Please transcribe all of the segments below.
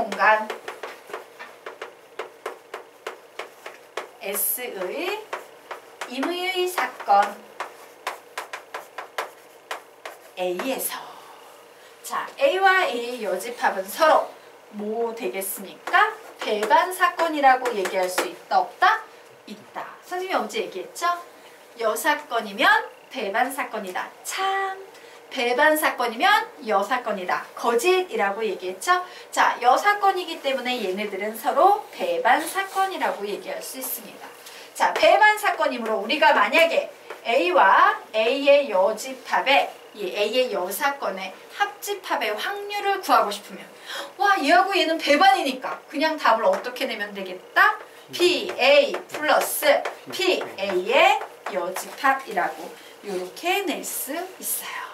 공간 S의 임의의 사건 A에서 자 A와 A의 여집합은 서로 뭐 되겠습니까? 배반 사건이라고 얘기할 수 있다 없다? 있다. 선생님이 어제 얘기했죠? 여사건이면 배반 사건이다. 참 배반 사건이면 여사건이다. 거짓이라고 얘기했죠? 자, 여사건이기 때문에 얘네들은 서로 배반 사건이라고 얘기할 수 있습니다. 자, 배반 사건이므로 우리가 만약에 A와 A의 여집합에 이 A의 여사건의 합집합의 확률을 구하고 싶으면 와, 얘하고 얘는 배반이니까 그냥 답을 어떻게 내면 되겠다? PA 플러스 PA의 여집합이라고 이렇게 낼 수 있어요.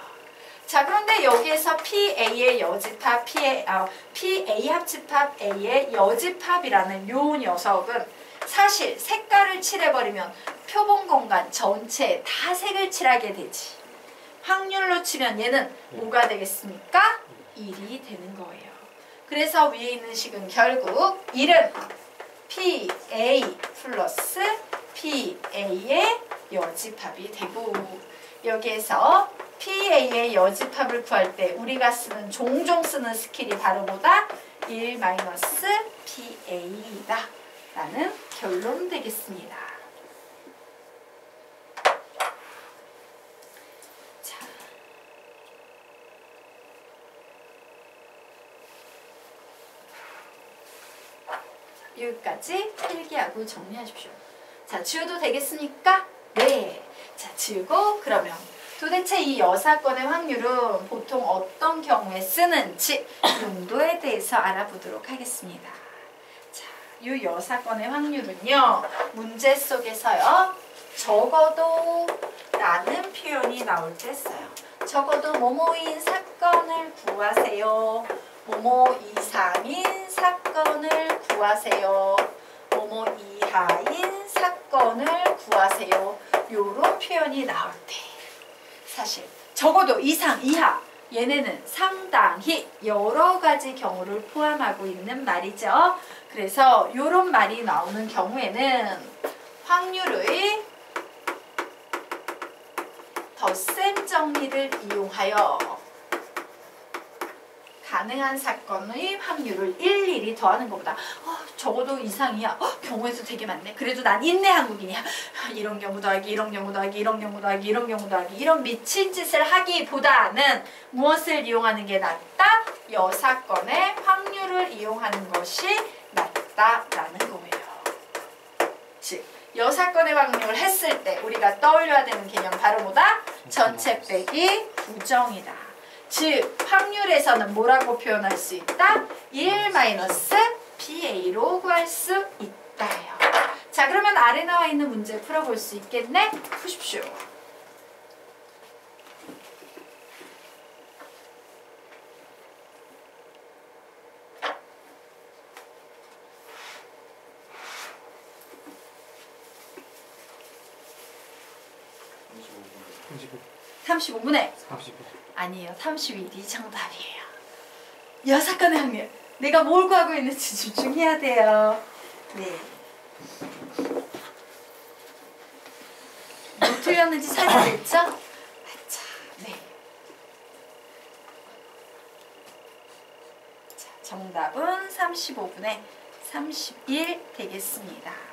자, 그런데 여기에서 PA의 여집합, PA 합집합 A의 여집합이라는 요 녀석은 사실 색깔을 칠해버리면 표본 공간 전체에 다 색을 칠하게 되지. 확률로 치면 얘는 뭐가 되겠습니까? 1이 되는 거예요. 그래서 위에 있는 식은 결국 1은 PA 플러스 PA의 여집합이 되고 여기에서 PA의 여집합을 구할 때 우리가 종종 쓰는 스킬이 바로 뭐다? 1 마이너스 PA이다 라는 결론 되겠습니다. 자, 여기까지 필기하고 정리하십시오. 자, 지워도 되겠습니까? 네. 자, 지우고 그러면 도대체 이 여사건의 확률은 보통 어떤 경우에 쓰는지 용도에 대해서 알아보도록 하겠습니다. 자, 이 여사건의 확률은요. 문제 속에서요. 적어도 라는 표현이 나올 때 써요. 적어도 뭐뭐인 사건을 구하세요. 뭐뭐 이상인 사건을 구하세요. 뭐뭐 이하인 사건을 구하세요. 요런 표현이 나올 때 사실 적어도 이상, 이하 얘네는 상당히 여러 가지 경우를 포함하고 있는 말이죠. 그래서 요런 말이 나오는 경우에는 확률의 덧셈 정리를 이용하여 가능한 사건의 확률을 일일이 더하는 것보다 적어도 이상이야. 경우에서 되게 많네. 그래도 난 인내 한국인이야. 이런 경우 더하기, 이런 경우 더하기, 이런 경우 더하기, 이런 경우 더하기 이런 미친 짓을 하기보다는 무엇을 이용하는 게 낫다? 여사건의 확률을 이용하는 것이 낫다라는 거예요. 즉 여사건의 확률을 했을 때 우리가 떠올려야 되는 개념 바로 뭐다? 전체 빼기 부정이다. 즉 확률에서는 뭐라고 표현할 수 있다? 1 마이너스 PA로 구할 수 있다요. 자, 그러면 아래 나와 있는 문제 풀어볼 수 있겠네? 푸십시오. (35) 35분에 30분. 아니에요. 31이 정답이에요. 여사건의 확률. 내가 뭘 구하고 있는지 집중해야 돼요. 네. 뭐 틀렸는지 찾아냈죠? 자, 네. 자, 정답은 35분에 31 되겠습니다.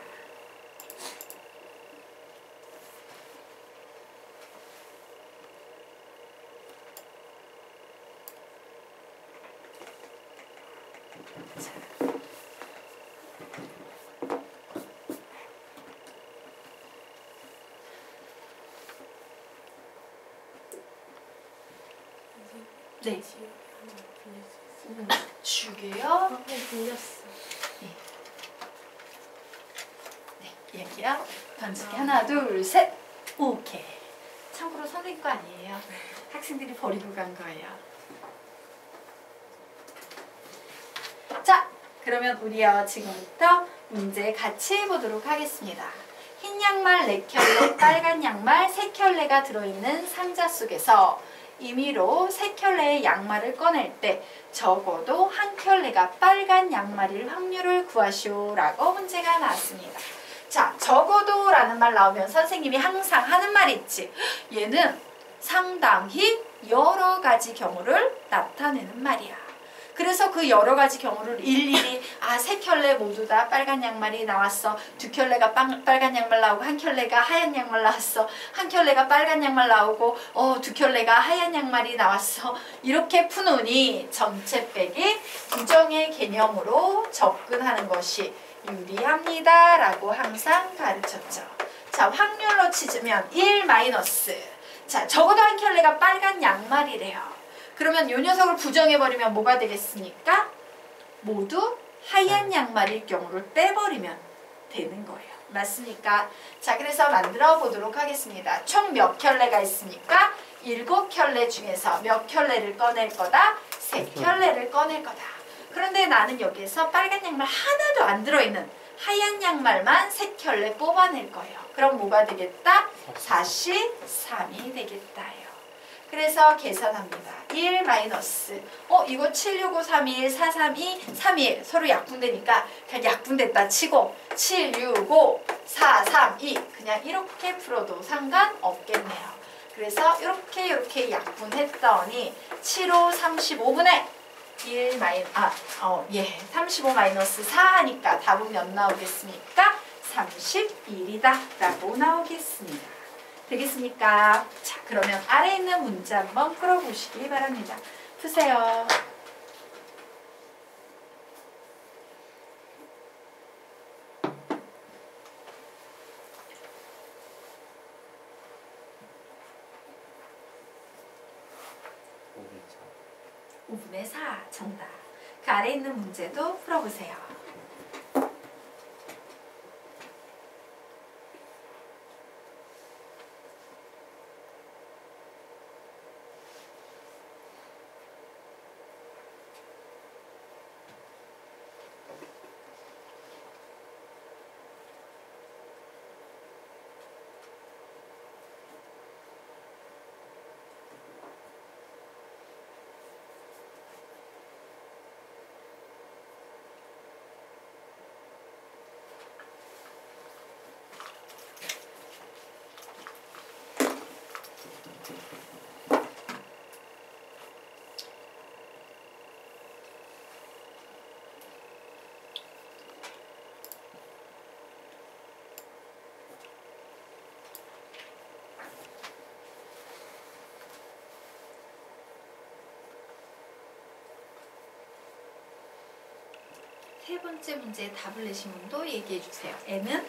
네. 주게요. 빌렸어. 네, 여기요. 던지기 하나, 둘, 셋. 오케이. 참고로 선생님 거 아니에요. 학생들이 버리고 간 거예요. 자, 그러면 우리요 지금부터 문제 같이 해보도록 하겠습니다. 흰 양말 4켤레, 빨간 양말 3켤레가 들어있는 상자 속에서 임의로 3켤레의 양말을 꺼낼 때 적어도 1켤레가 2켤레가 빨간 양말일 확률을 구하시오 라고 문제가 나왔습니다. 자, 적어도 라는 말 나오면 선생님이 항상 하는 말이 있지. 얘는 상당히 여러 가지 경우를 나타내는 말이야. 그래서 그 여러 가지 경우를 일일이 3켤레 모두 다 빨간 양말이 나왔어. 2켤레가 빨간 양말 나오고 1켤레가 하얀 양말 나왔어. 1켤레가 빨간 양말 나오고 2켤레가 하얀 양말이 나왔어. 이렇게 푸느니 전체 빼기 부정의 개념으로 접근하는 것이 유리합니다 라고 항상 가르쳤죠. 자, 확률로 치면 1 마이너스. 자, 적어도 1켤레가 빨간 양말이래요. 그러면 이 녀석을 부정해버리면 뭐가 되겠습니까? 모두 하얀 양말일 경우를 빼버리면 되는 거예요. 맞습니까? 자, 그래서 만들어 보도록 하겠습니다. 총 몇 켤레가 있습니까? 7켤레 중에서 몇 켤레를 꺼낼 거다? 3켤레를 꺼낼 거다. 그런데 나는 여기에서 빨간 양말 하나도 안 들어있는 하얀 양말만 3켤레 뽑아낼 거예요. 그럼 뭐가 되겠다? 43이 되겠다요. 그래서 계산합니다. 1 마이너스 이거 76531 432 31 서로 약분되니까 그냥 약분됐다 치고 765 432 그냥 이렇게 풀어도 상관없겠네요. 그래서 이렇게 약분했더니 75 35분의 35 마이너스 4 하니까 답은 몇 나오겠습니까? 31이다 라고 나오겠습니다. 되겠습니까? 자, 그러면 아래에 있는 문제 한번 풀어보시기 바랍니다. 푸세요. (5분의 4) 5분의 4 정답. 그 아래에 있는 문제도 풀어보세요. 세 번째 문제에 답을 내신 분도 얘기해 주세요. N은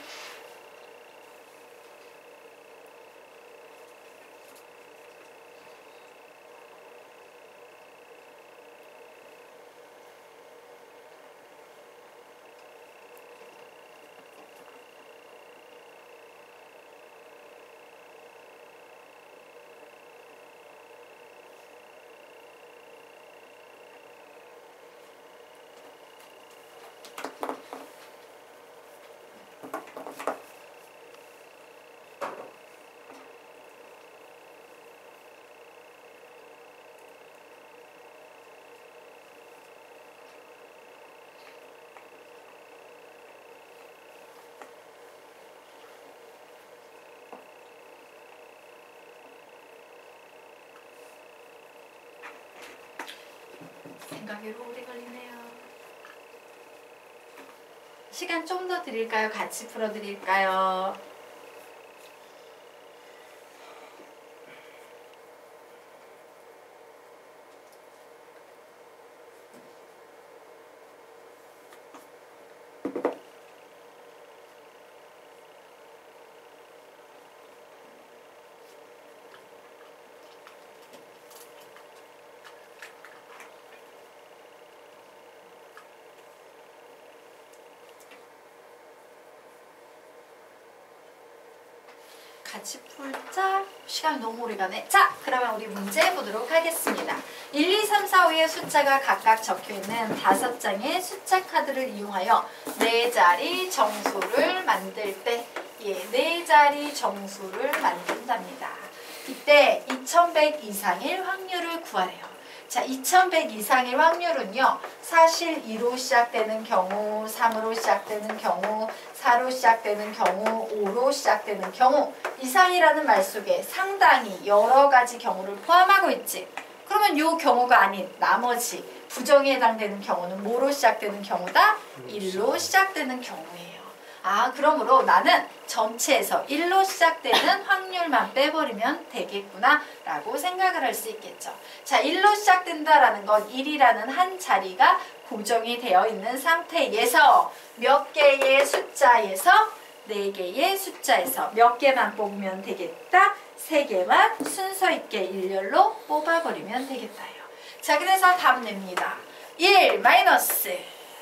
생각으로 오래 걸리네요. 시간 좀 더 드릴까요? 같이 풀어드릴까요? 같이 풀자. 시간이 너무 오래 가네. 자, 그러면 우리 문제 보도록 하겠습니다. 1, 2, 3, 4, 5의 숫자가 각각 적혀있는 5장의 숫자 카드를 이용하여 4자리 정수를 만들 때 4자리 정수를 만든답니다. 이때 2100 이상일 확률을 구하래요. 자, 2100 이상의 확률은요. 사실 2로 시작되는 경우, 3으로 시작되는 경우, 4로 시작되는 경우, 5로 시작되는 경우 이상이라는 말 속에 상당히 여러 가지 경우를 포함하고 있지. 그러면 이 경우가 아닌 나머지 부정에 해당되는 경우는 뭐로 시작되는 경우다? 1로 시작되는 경우예요. 아, 그러므로 나는 전체에서 1로 시작되는 확률만 빼버리면 되겠구나 라고 생각을 할 수 있겠죠. 자, 1로 시작된다라는 건 1이라는 한 자리가 고정이 되어 있는 상태에서 몇 개의 숫자에서 4개의 숫자에서 몇 개만 뽑으면 되겠다? 3개만 순서 있게 일렬로 뽑아버리면 되겠다요. 자, 그래서 답 냅니다. 1 마이너스.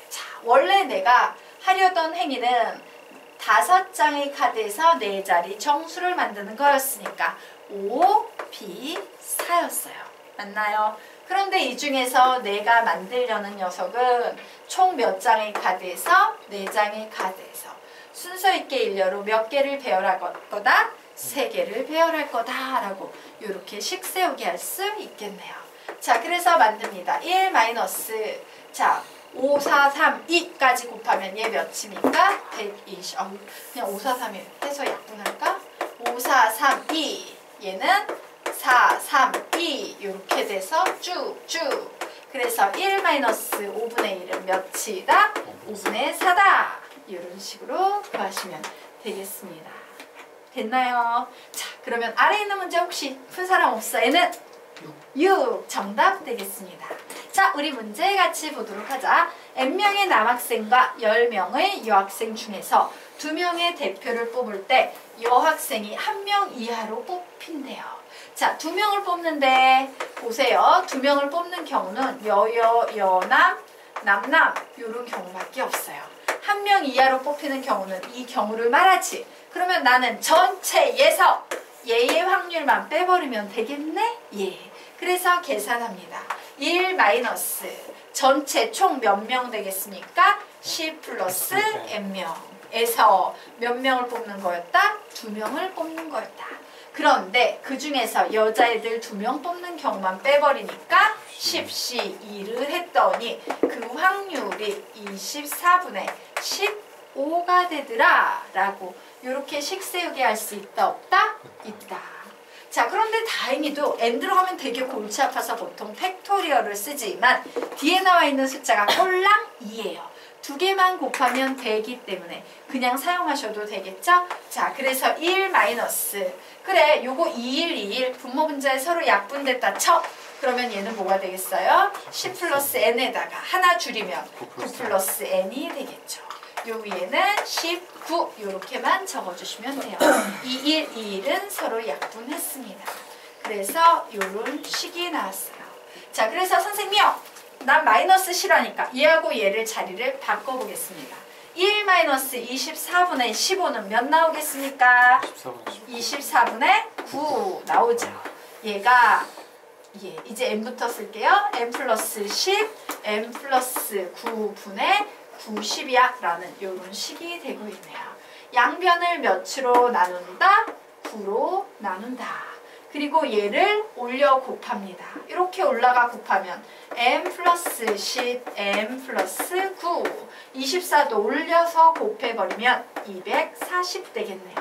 자, 원래 내가 하려던 행위는 5장의 카드에서 4자리 정수를 만드는 거였으니까 5, B, 4였어요. 맞나요? 그런데 이 중에서 내가 만들려는 녀석은 총 몇 장의 카드에서 4장의 카드에서 순서 있게 일렬로 몇 개를 배열할 거다? 3개를 배열할 거다 라고 이렇게 식 세우게 할 수 있겠네요. 자, 그래서 만듭니다. 1 마이너스. 자, 5, 4, 3, 2까지 곱하면 얘 몇입니까? 120. 그냥 5, 4, 3 해서 약분할까? 5, 4, 3, 2. 얘는 4, 3, 2. 이렇게 돼서 쭉쭉. 그래서 1 마이너스 5분의 1은 몇이다? 5분의 4다. 이런 식으로 구하시면 되겠습니다. 됐나요? 자, 그러면 아래에 있는 문제 혹시 푼 사람 없어? 얘는 6 정답 되겠습니다. 자, 우리 문제 같이 보도록 하자. N명의 남학생과 10명의 여학생 중에서 2명의 대표를 뽑을 때 여학생이 1명 이하로 뽑힌대요. 자, 2명을 뽑는데 보세요. 2명을 뽑는 경우는 여남, 남남 이런 경우밖에 없어요. 1명 이하로 뽑히는 경우는 이 경우를 말하지. 그러면 나는 전체에서 얘의 확률만 빼버리면 되겠네? 예. 그래서 계산합니다. 1 마이너스 전체 총 몇 명 되겠습니까? 10 플러스 n명에서 몇 명을 뽑는 거였다? 2명을 뽑는 거였다. 그런데 그 중에서 여자애들 2명 뽑는 경우만 빼버리니까 10씩 2를 했더니 그 확률이 24분의 15가 되더라 라고 이렇게 식 세우게 할 수 있다 없다? 있다. 자, 그런데 다행히도 n 들어가면 되게 골치 아파서 보통 팩토리얼을 쓰지만 뒤에 나와 있는 숫자가 꼴랑 2예요. 2개만 곱하면 되기 때문에 그냥 사용하셔도 되겠죠? 자, 그래서 1 마이너스. 그래, 요거 2121 분모 분자에 서로 약분됐다 쳐. 그러면 얘는 뭐가 되겠어요? 10 플러스 n에다가 하나 줄이면 9 플러스 n이 되겠죠. 요 위에는 19 이렇게만 적어주시면 돼요. 21, 21은 서로 약분했습니다. 그래서 요런 식이 나왔어요. 자, 그래서 선생님이요. 난 마이너스 싫어하니까 얘하고 얘를 자리를 바꿔보겠습니다. 1 마이너스 24분의 15는 몇 나오겠습니까? 24분의 9 나오죠. 얘가 이제 n부터 쓸게요. n 플러스 10, n 플러스 9분의 90이야 라는 이런 식이 되고 있네요. 양변을 몇으로 나눈다? 9로 나눈다. 그리고 얘를 올려 곱합니다. 이렇게 올라가 곱하면 n 플러스 10, n 플러스 9 24도 올려서 곱해버리면 240 되겠네요.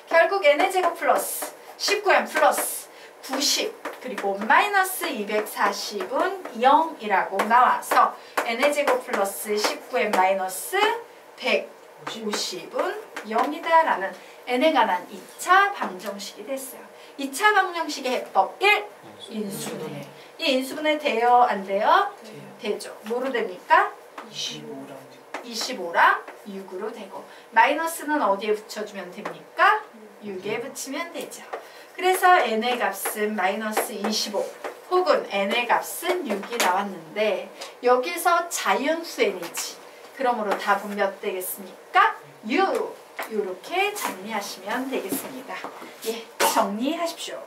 결국 n의 제곱 플러스 19n 플러스 90 그리고 마이너스 240은 0이라고 나와서 n의 제곱 플러스 19n 마이너스 150은 0이다 라는 n에 관한 2차 방정식이 됐어요. 2차 방정식의 해법 1. 인수분해. 이 인수분해 돼요? 안 돼요? 되죠. 뭐로 됩니까? 25랑 6으로 되고 마이너스는 어디에 붙여주면 됩니까? 6에 붙이면 되죠. 그래서 n의 값은 마이너스 25 혹은 n의 값은 6이 나왔는데 여기서 자연수 n이지. 그러므로 답은 몇 되겠습니까? 6. 이렇게 정리하시면 되겠습니다. 예, 정리하십시오.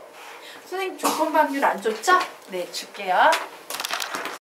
선생님 조건 방률 안 줬죠? 네, 줄게요.